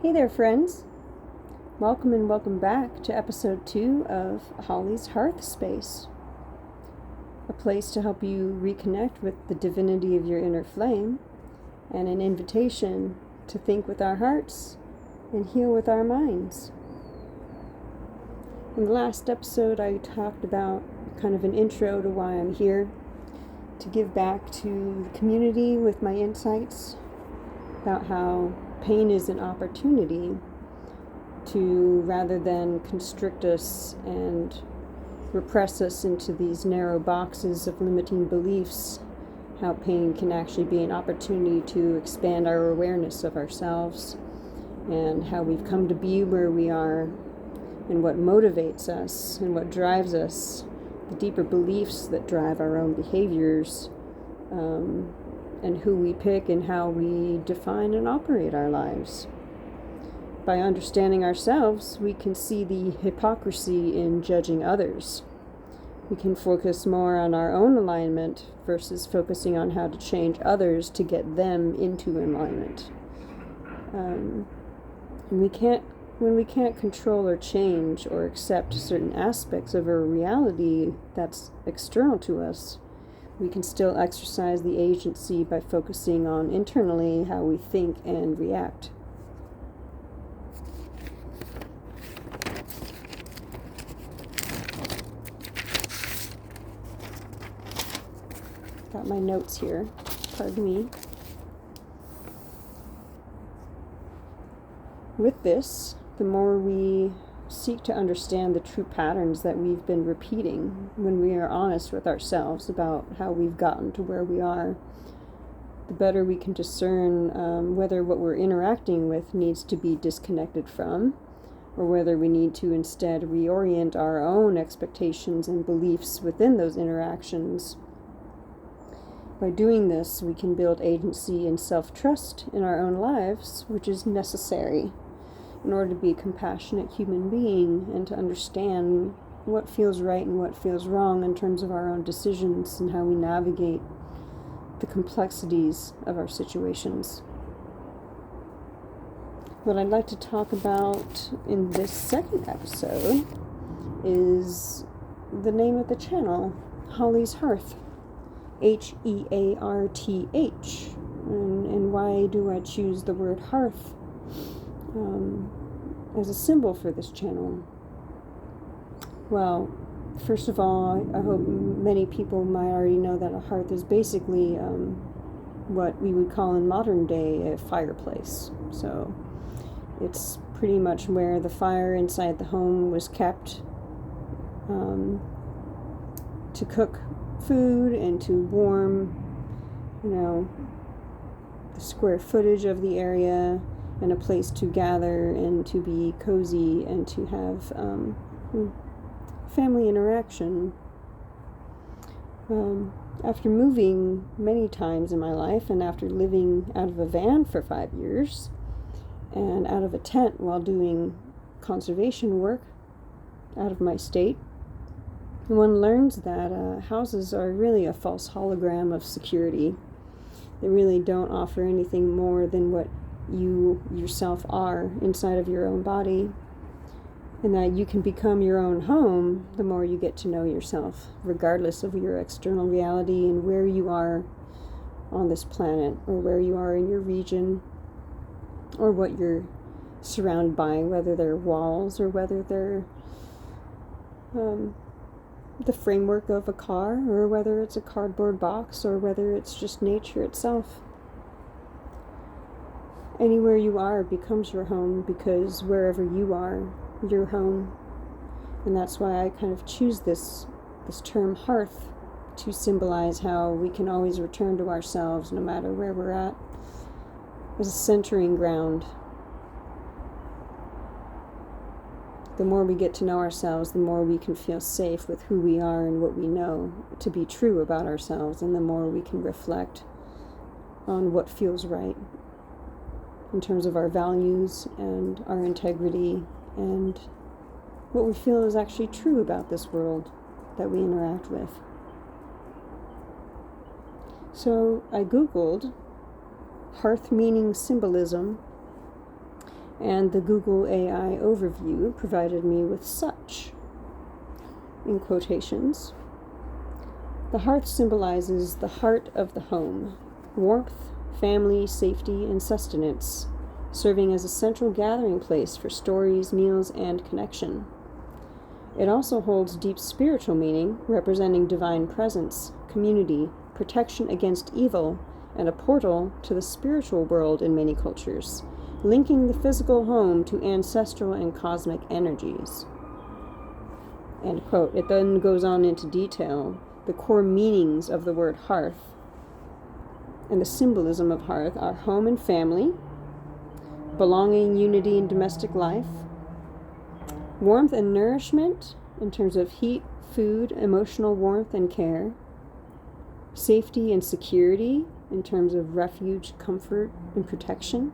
Hey there, friends. Welcome and welcome back to episode 2 of Holly's Hearth Space, a place to help you reconnect with the divinity of your inner flame, and an invitation to think with our hearts and heal with our minds. In the last episode, I talked about kind of an intro to why I'm here, to give back to the community with my insights about how pain is an opportunity to, rather than constrict us and repress us into these narrow boxes of limiting beliefs, how pain can actually be an opportunity to expand our awareness of ourselves and how we've come to be where we are and what motivates us and what drives us, the deeper beliefs that drive our own behaviors, and who we pick and how we define and operate our lives. By understanding ourselves, we can see the hypocrisy in judging others. We can focus more on our own alignment versus focusing on how to change others to get them into alignment. And when we can't control or change or accept certain aspects of our reality that's external to us, we can still exercise the agency by focusing on internally how we think and react. Got my notes here, pardon me. With this, the more we seek to understand the true patterns that we've been repeating, when we are honest with ourselves about how we've gotten to where we are, the better we can discern whether what we're interacting with needs to be disconnected from, or whether we need to instead reorient our own expectations and beliefs within those interactions. By doing this, we can build agency and self-trust in our own lives, which is necessary in order to be a compassionate human being and to understand what feels right and what feels wrong in terms of our own decisions and how we navigate the complexities of our situations. What I'd like to talk about in this second episode is the name of the channel, Holly's Hearth, Hearth. And why do I choose the word hearth as a symbol for this channel? Well, first of all, I hope many people might already know that a hearth is basically what we would call in modern day a fireplace. So it's pretty much where the fire inside the home was kept to cook food and to warm, the square footage of the area, and a place to gather and to be cozy and to have family interaction. After moving many times in my life and after living out of a van for 5 years and out of a tent while doing conservation work out of my state, one learns that houses are really a false hologram of security. They really don't offer anything more than what you yourself are inside of your own body, and that you can become your own home the more you get to know yourself, regardless of your external reality and where you are on this planet, or where you are in your region, or what you're surrounded by, whether they're walls or whether they're the framework of a car, or whether it's a cardboard box, or whether it's just nature itself. Anywhere you are becomes your home, because wherever you are, you're home. And that's why I kind of choose this term hearth to symbolize how we can always return to ourselves no matter where we're at, as a centering ground. The more we get to know ourselves, the more we can feel safe with who we are and what we know to be true about ourselves, and the more we can reflect on what feels right in terms of our values and our integrity and what we feel is actually true about this world that we interact with. So I Googled hearth meaning symbolism, And the Google AI overview provided me with such, in quotations: the hearth symbolizes the heart of the home, warmth, family, safety, and sustenance, serving as a central gathering place for stories, meals, and connection. It also holds deep spiritual meaning, representing divine presence, community, protection against evil, and a portal to the spiritual world in many cultures, linking the physical home to ancestral and cosmic energies. End quote. It then goes on into detail the core meanings of the word hearth and the symbolism of hearth are home and family, belonging, unity, and domestic life, warmth and nourishment in terms of heat, food, emotional warmth and care, safety and security in terms of refuge, comfort, and protection,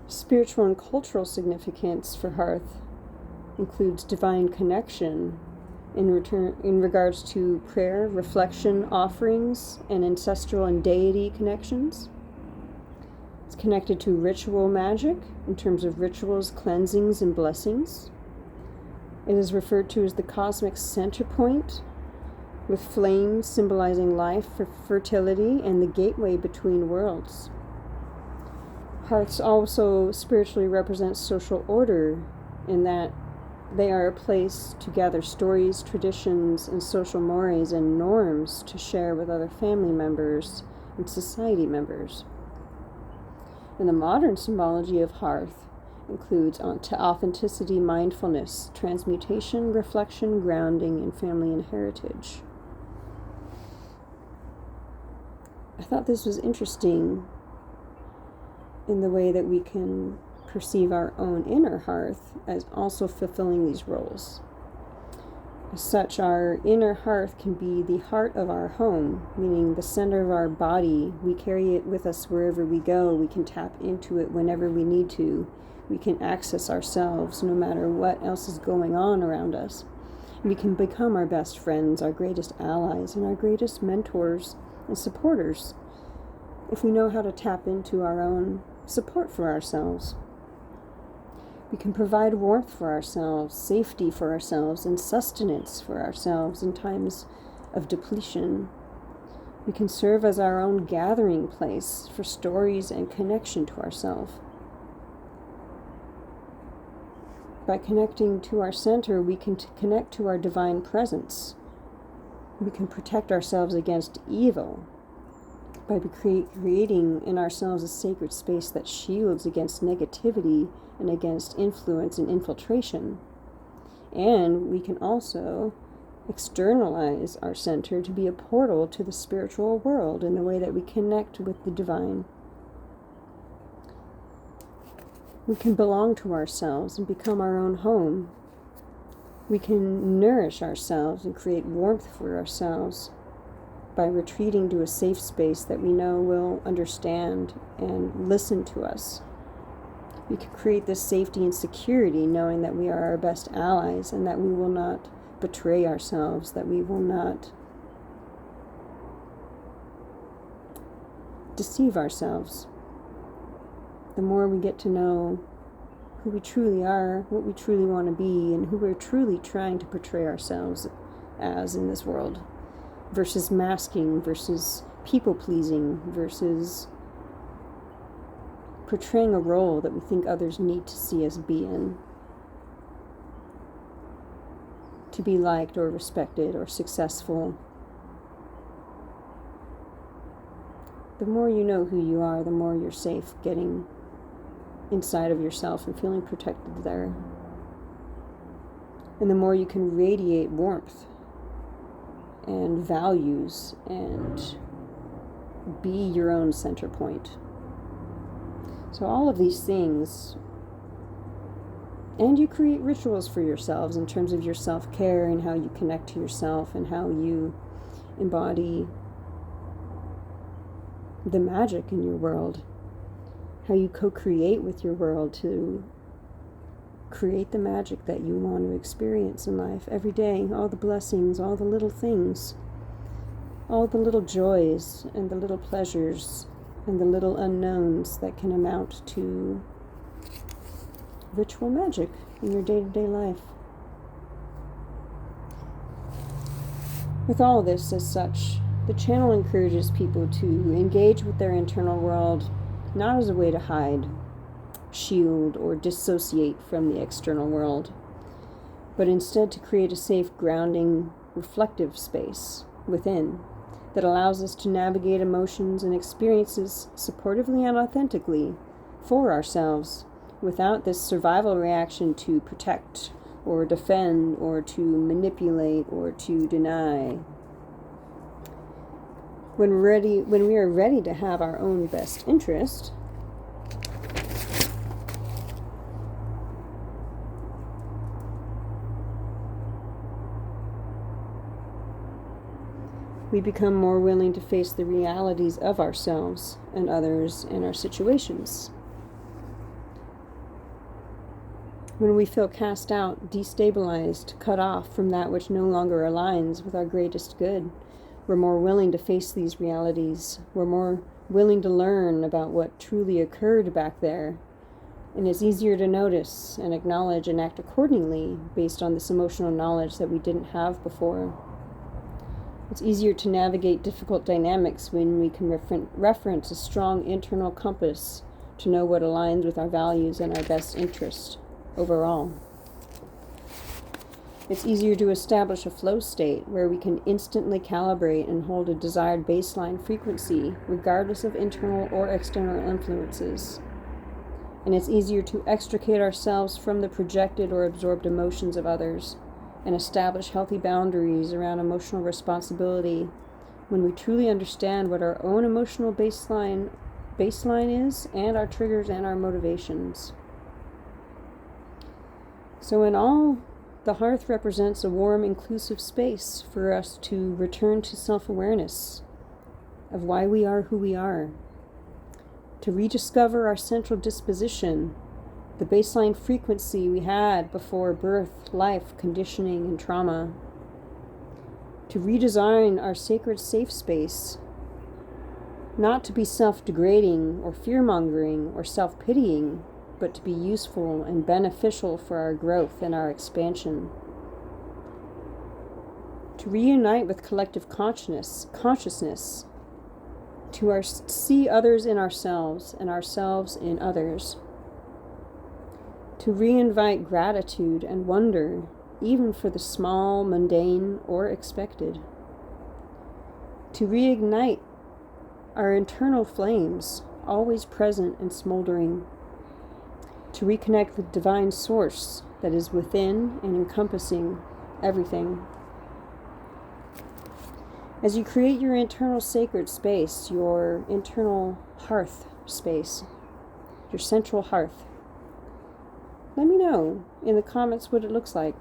spiritual and cultural significance for hearth includes divine connection in regards to prayer, reflection, offerings, and ancestral and deity connections. It's connected to ritual magic in terms of rituals, cleansings, and blessings. It is referred to as the cosmic center point, with flames symbolizing life, for fertility, and the gateway between worlds. Hearths also spiritually represent social order in that they are a place to gather stories, traditions, and social mores and norms to share with other family members and society members. And the modern symbology of hearth includes authenticity, mindfulness, transmutation, reflection, grounding, and family and heritage. I thought this was interesting in the way that we can perceive our own inner hearth as also fulfilling these roles. As such, our inner hearth can be the heart of our home, meaning the center of our body. We carry it with us wherever we go. We can tap into it whenever we need to. We can access ourselves no matter what else is going on around us. We can become our best friends, our greatest allies, and our greatest mentors and supporters if we know how to tap into our own support for ourselves. We can provide warmth for ourselves, safety for ourselves, and sustenance for ourselves in times of depletion. We can serve as our own gathering place for stories and connection to ourselves. By connecting to our center, we can connect to our divine presence. We can protect ourselves against evil by creating in ourselves a sacred space that shields against negativity and against influence and infiltration. And we can also externalize our center to be a portal to the spiritual world in the way that we connect with the divine. We can belong to ourselves and become our own home. We can nourish ourselves and create warmth for ourselves by retreating to a safe space that we know will understand and listen to us. We can create this safety and security knowing that we are our best allies and that we will not betray ourselves, that we will not deceive ourselves. The more we get to know who we truly are, what we truly want to be, and who we're truly trying to portray ourselves as in this world, versus masking, versus people-pleasing, versus portraying a role that we think others need to see us be in, to be liked or respected or successful. The more you know who you are, the more you're safe getting inside of yourself and feeling protected there. And the more you can radiate warmth and values and be your own center point. So all of these things, and you create rituals for yourselves in terms of your self-care and how you connect to yourself and how you embody the magic in your world, how you co-create with your world to create the magic that you want to experience in life every day, all the blessings, all the little things, all the little joys and the little pleasures and the little unknowns that can amount to ritual magic in your day-to-day life. With all this as such, the channel encourages people to engage with their internal world, not as a way to hide, shield, or dissociate from the external world, but instead to create a safe, grounding, reflective space within that allows us to navigate emotions and experiences supportively and authentically for ourselves without this survival reaction to protect or defend or to manipulate or to deny. When we are ready to have our own best interest, we become more willing to face the realities of ourselves and others and our situations. When we feel cast out, destabilized, cut off from that which no longer aligns with our greatest good, we're more willing to face these realities. We're more willing to learn about what truly occurred back there. And it's easier to notice and acknowledge and act accordingly based on this emotional knowledge that we didn't have before. It's easier to navigate difficult dynamics when we can reference a strong internal compass to know what aligns with our values and our best interest overall. It's easier to establish a flow state where we can instantly calibrate and hold a desired baseline frequency regardless of internal or external influences. And it's easier to extricate ourselves from the projected or absorbed emotions of others and establish healthy boundaries around emotional responsibility when we truly understand what our own emotional baseline is and our triggers and our motivations. So in all, the hearth represents a warm, inclusive space for us to return to self-awareness of why we are who we are, to rediscover our central disposition, the baseline frequency we had before birth, life, conditioning, and trauma, to redesign our sacred safe space, not to be self-degrading or fear-mongering or self-pitying, but to be useful and beneficial for our growth and our expansion. To reunite with collective consciousness, to see others in ourselves and ourselves in others. To reinvite gratitude and wonder, even for the small, mundane, or expected. To reignite our internal flames, always present and smoldering. To reconnect with divine source that is within and encompassing everything. As you create your internal sacred space, your internal hearth space, your central hearth, let me know in the comments what it looks like.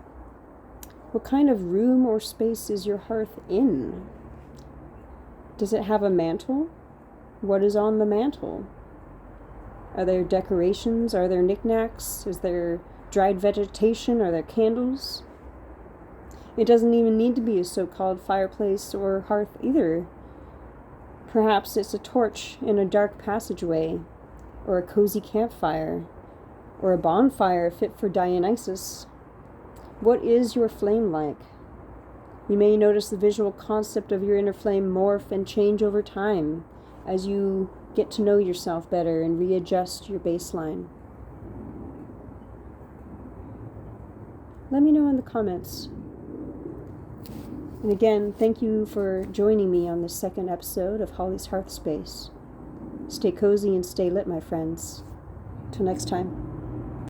What kind of room or space is your hearth in? Does it have a mantle? What is on the mantle? Are there decorations? Are there knickknacks? Is there dried vegetation? Are there candles? It doesn't even need to be a so-called fireplace or hearth either. Perhaps it's a torch in a dark passageway, or a cozy campfire, or a bonfire fit for Dionysus. What is your flame like? You may notice the visual concept of your inner flame morph and change over time as you get to know yourself better and readjust your baseline. Let me know in the comments. And again, thank you for joining me on this second episode of Holly's Hearth Space. Stay cozy and stay lit, my friends. Till next time.